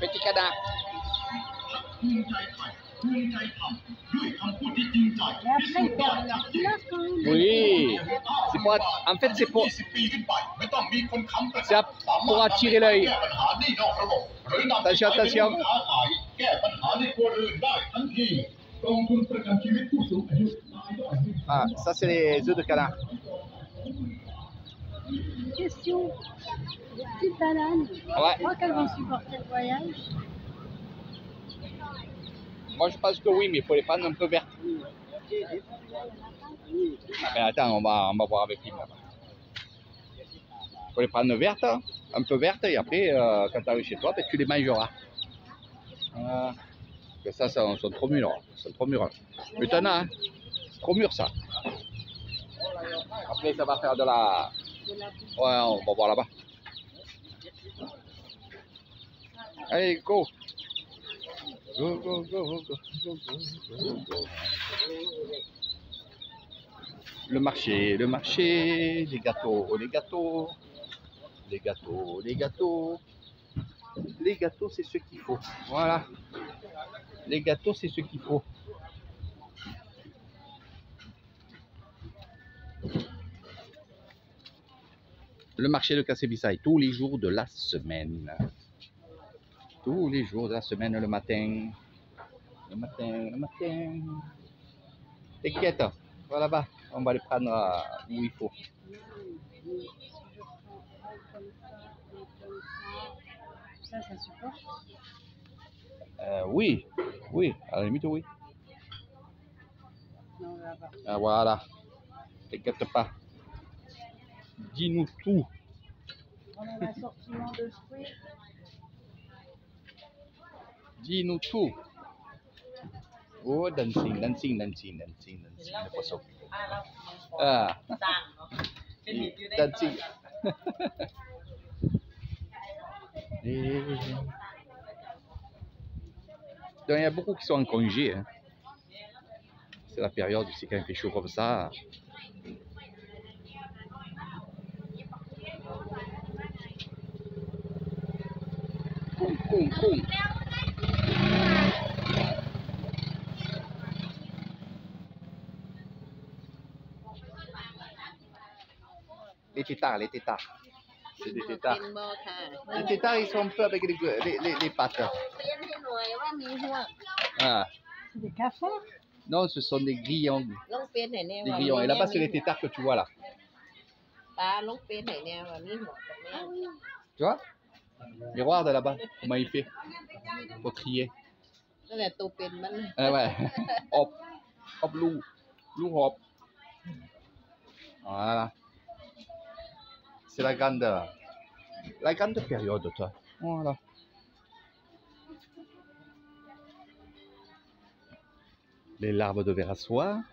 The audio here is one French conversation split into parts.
petit canard. Oui, en fait c'est pour attirer l'œil. Attention, attention. Ah, ça c'est les œufs de canard. Question. Les petites bananes. Ouais. Je crois qu'elles vont supporter le voyage. Moi je pense que oui, mais il faut les prendre un peu vertes. Mais attends, on va voir avec lui là-bas. Il faut les prendre vertes, un peu vertes, et après, quand tu arrives chez toi, ben, tu les mangeras. Que ça, sont trop mûrs. C'est trop mûrs. Mais t'en as, hein. C'est trop mûr ça. Après, ça va faire de la. Ouais, on va voir là-bas. Allez, go! Go, go, go, go, go, go, go, go. Le marché, les gâteaux, les gâteaux, les gâteaux, les gâteaux. Les gâteaux, c'est ce qu'il faut. Voilà. Les gâteaux, c'est ce qu'il faut. Le marché de Kassé-Bissaï, tous les jours de la semaine. Tous les jours de la semaine, le matin. Le matin, le matin. T'inquiète, va là-bas. On va les prendre où il faut. Ça supporte. Oui, oui, à la limite, oui. Non, on va voir. Ah, voilà. T'inquiète pas. Dis-nous tout. On a l'assortiment de fruits. Dis-nous tout. Oh, dancing, dancing, dancing, dancing, dancing. Le poisson. Ah. Dancing. Donc, il y a beaucoup qui sont en congé. Hein. C'est la période, c'est quand il fait chaud comme ça. Coum, coum, coum. Les tétards, les tétards. C'est des tétards. Les tétards, ils sont un peu avec les pattes. Ah. C'est des cafards. Non, ce sont des grillons. Des grillons. Et là-bas, c'est les tétards que tu vois là. Tu vois? Miroir de là-bas, comment il fait? Pour trier. Ah ouais. Hop. Hop, loup. Loup, hop. Voilà. C'est la grande période, toi. Voilà. Les larves de ver à soie.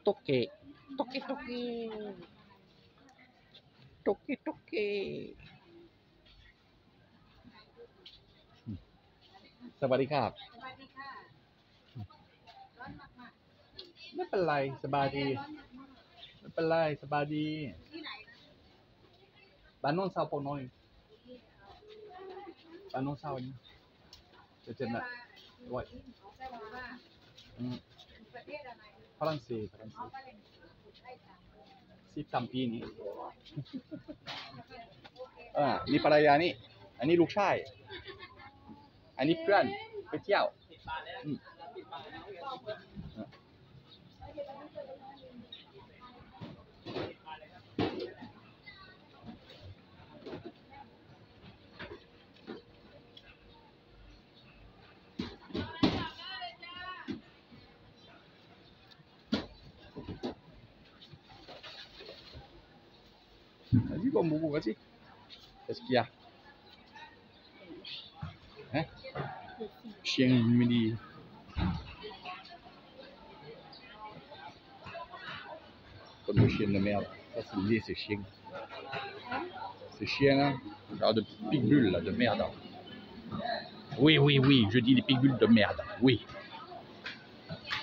Toqué. Toqué, toqué. Toqué, toqué.สวัสดีครับไม่เป็นไรสบายดีไม่เป็นไรสบายดีบ้านโน้นเศร้าปนน้อยบ้านโน้นเศร้านี่จะเจอหนักด้วยฝรั่งเศส13 ปีนี้นี่ภรรยานี่อันนี้ลูกชายอันนี้เพื่อนไปเที่ยวVas-y, bon boubou, vas-y. Qu'est-ce qu'il y a? Hein? Chien me dit. Comme le chien de merde. Ça, c'est lié, ces chiens. Ces chiens-là, genre de pitbull, là, de merde. Oui, oui, oui, je dis des pitbulls de merde, oui.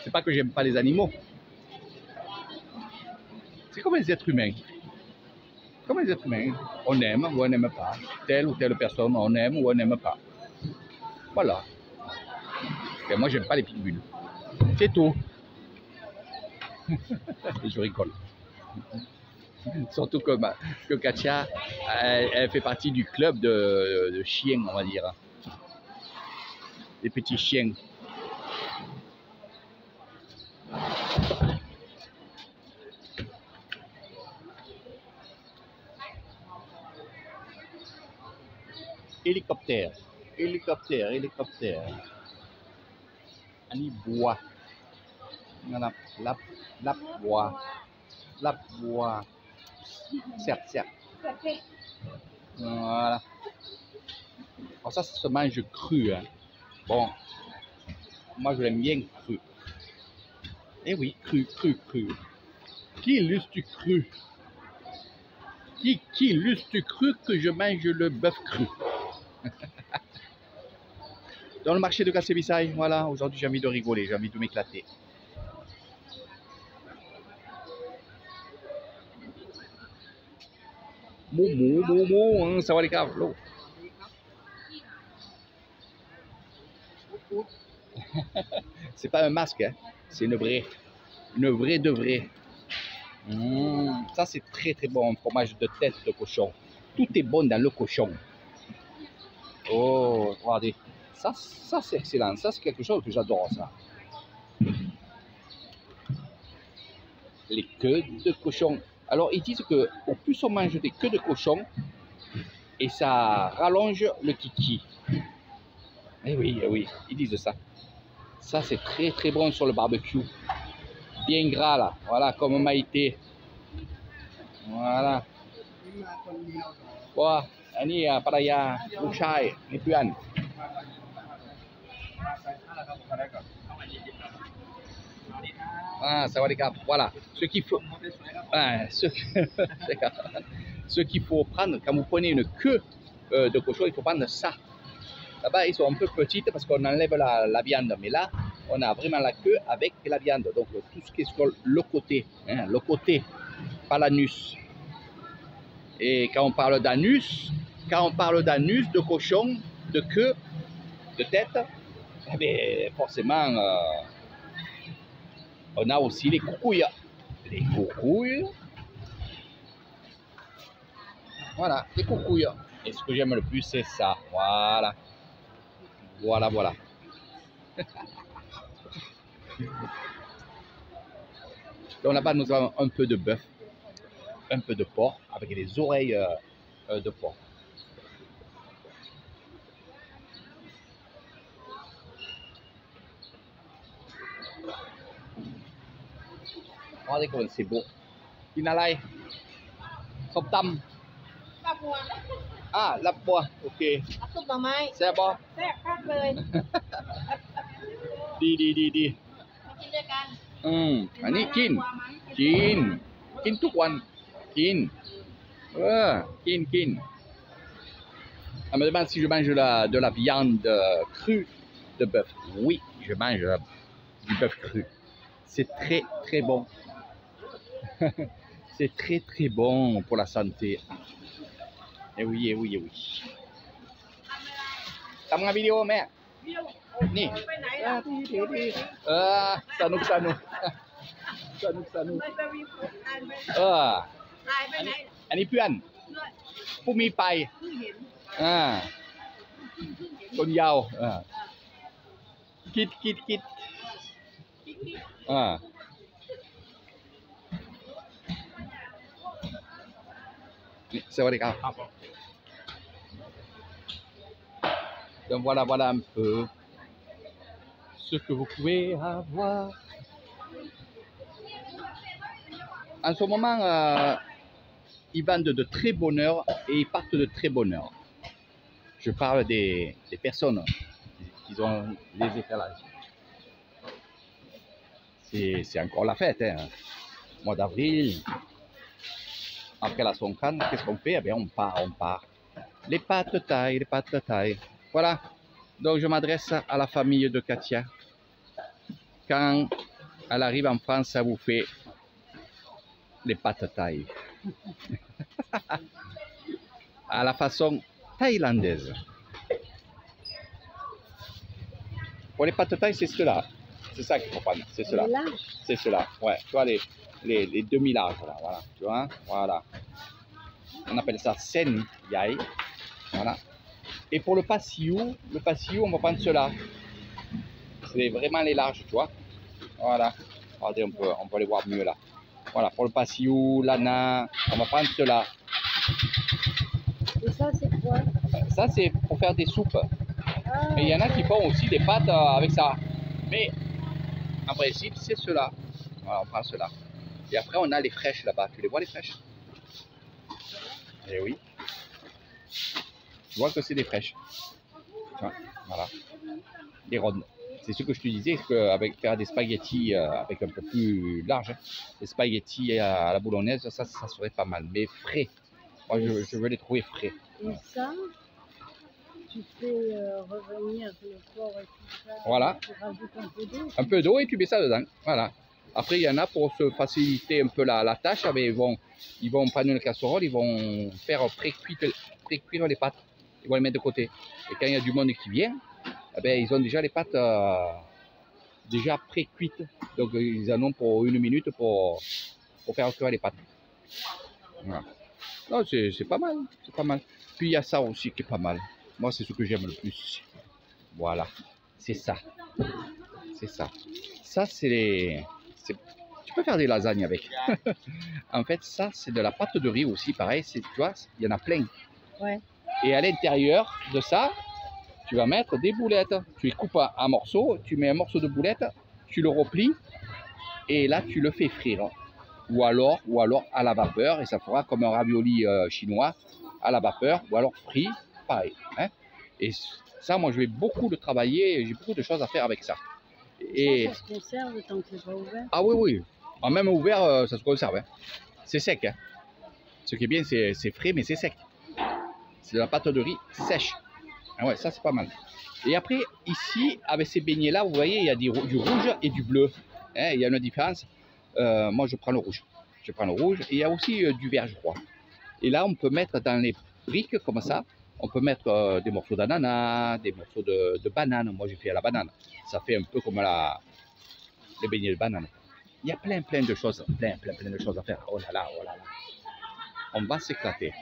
C'est pas que j'aime pas les animaux. C'est comme les êtres humains. Comme les êtres humains. On aime ou on n'aime pas. Telle ou telle personne, on aime ou on n'aime pas. Voilà. Et moi, j'aime pas les pitbulls. C'est tout. Et je rigole. Surtout que Katia, elle fait partie du club de chiens, on va dire. Des petits chiens. Hélicoptère, hélicoptère, hélicoptère. Ani bois. Voilà, la bois. La bois. Certes, certes. Voilà. Alors ça se mange cru. Hein. Bon, moi je l'aime bien cru. Eh oui, cru, cru, cru. Qui illustre cru? Qui illustre cru que je mange le bœuf cru? Dans le marché de Kassebissaï, voilà, aujourd'hui j'ai envie de rigoler, j'ai envie de m'éclater. Momo, hein, ça va les gars, c'est pas un masque, hein. C'est une vraie de vraie. Ça c'est très très bon, un fromage de tête de cochon. Tout est bon dans le cochon. Oh, regardez, ça c'est excellent, ça c'est quelque chose que j'adore ça. Les queues de cochon. Alors ils disent que au plus on mange des queues de cochon, et ça rallonge le kiki. Eh oui, ils disent ça. Ça c'est très très bon sur le barbecue. Bien gras là, voilà, comme Maïté. Voilà. Wah, ini paraya Luchai, ni Puan. Ah, ça va les gars. Voilà. Ce qu'il faut. Ah, ce qu'il faut prendre, quand vous prenez une queue de cochon, il faut prendre ça. Là-bas, ils sont un peu petites parce qu'on enlève la viande. Mais là, on a vraiment la queue avec la viande. Donc, tout ce qui est sur le côté. Hein, le côté, pas l'anus. Et quand on parle d'anus, de cochon, de queue, de tête, eh bien, forcément, on a aussi les coucouilles. Les coucouilles. Voilà, les coucouilles. Et ce que j'aime le plus, c'est ça. Voilà. Voilà. Donc là-bas, nous avons un peu de bœuf, un peu de porc, avec les oreilles de porc. Regardez comme c'est beau. Inalai. Soptam. Ah, la bois, ok. C'est bon. Di. อันนี้กินทุกวันกินOn me demande si je mange de la viande crue de bœuf. Oui, je mange du bœuf cru. C'est très très bon. C'est très très bon pour la santé. Eh oui. ทำงานวิดีโอแม่ นี่สนุกอันนี้เพื่อนผู้มีไปคนยาวคิดนี่สวัสดีครับ Donc voilà un peu ce que vous pouvez avoir. En ce moment, ils vendent de très bonne heure et ils partent de très bonne heure. Je parle des personnes qui ont les étalages. C'est encore la fête, hein. Mois d'avril. Après la Sonkan, qu'est-ce qu'on fait? Eh bien, on part. Les pâtes de taille. Voilà. Donc, je m'adresse à la famille de Katia. Quand Elle arrive en France, ça vous fait les pâtes thaï. À la façon thaïlandaise. Pour les pâtes thaï, c'est cela. C'est ça qu'il faut prendre. C'est cela. C'est cela. Ouais. Tu vois les demi-larges là. Voilà. Tu vois. Voilà. On appelle ça sen yai. Voilà. Et pour le passiou, on va prendre cela. C'est vraiment les larges, tu vois. Voilà. Regardez, on peut les voir mieux là. Voilà. Pour le passiou, l'ana, on va prendre cela. Et ça, c'est quoi? Ça, c'est pour faire des soupes. Ah, Mais il y en a qui font aussi des pâtes avec ça. Mais en principe, c'est cela. Voilà, on prend cela. Et après, on a les fraîches là-bas. Tu les vois, les fraîches? Eh oui. Tu vois que c'est des fraîches. Voilà. Des rondes. C'est ce que je te disais, qu'avec faire des spaghettis avec un peu plus large, des spaghettis à la boulonnaise, ça serait pas mal. Mais frais. Moi, je veux les trouver frais. et ça, tu fais revenir le porc et tout ça. Voilà. Tu rajoutes un peu d'eau. Un peu d'eau et tu mets ça dedans. Voilà. Après, il y en a pour se faciliter un peu la tâche. Mais ils vont prendre une casserole, ils vont faire pré-cuire les pâtes. Ils vont les mettre de côté. Et quand il y a du monde qui vient, eh ben, ils ont déjà les pâtes déjà pré-cuites. Donc, ils en ont pour 1 minute pour faire cuire les pâtes. Voilà. Non, c'est pas mal. C'est pas mal. Puis, il y a ça aussi qui est pas mal. Moi, c'est ce que j'aime le plus. Voilà. C'est ça. C'est ça. Ça, tu peux faire des lasagnes avec. En fait, ça, c'est de la pâte de riz aussi. Pareil, tu vois, il y en a plein. Ouais. Et à l'intérieur de ça, tu vas mettre des boulettes. Tu les coupes en morceaux, tu mets un morceau de boulette, tu le replies et là, tu le fais frire. Ou alors à la vapeur et ça fera comme un ravioli chinois à la vapeur ou alors frit, pareil. Hein. Et ça, moi, je vais beaucoup le travailler. J'ai beaucoup de choses à faire avec ça. Et Ça se conserve tant que c'est pas ouvert. ah oui, oui. En même ouvert, ça se conserve. Hein. C'est sec. Hein. Ce qui est bien, c'est frais, mais c'est sec. C'est de la pâte de riz sèche. Ah ouais, ça, c'est pas mal. Et après, ici, avec ces beignets-là, vous voyez, il y a du rouge et du bleu. Hein, il y a une différence. Moi, je prends le rouge. Je prends le rouge. Et il y a aussi du vert, je crois. Et là, on peut mettre dans les briques, comme ça, on peut mettre des morceaux d'ananas, des morceaux de banane. Moi, j'ai fait à la banane. Ça fait un peu comme les beignets de banane. Il y a plein de choses, plein de choses à faire. Oh là là, oh là là. On va s'éclater.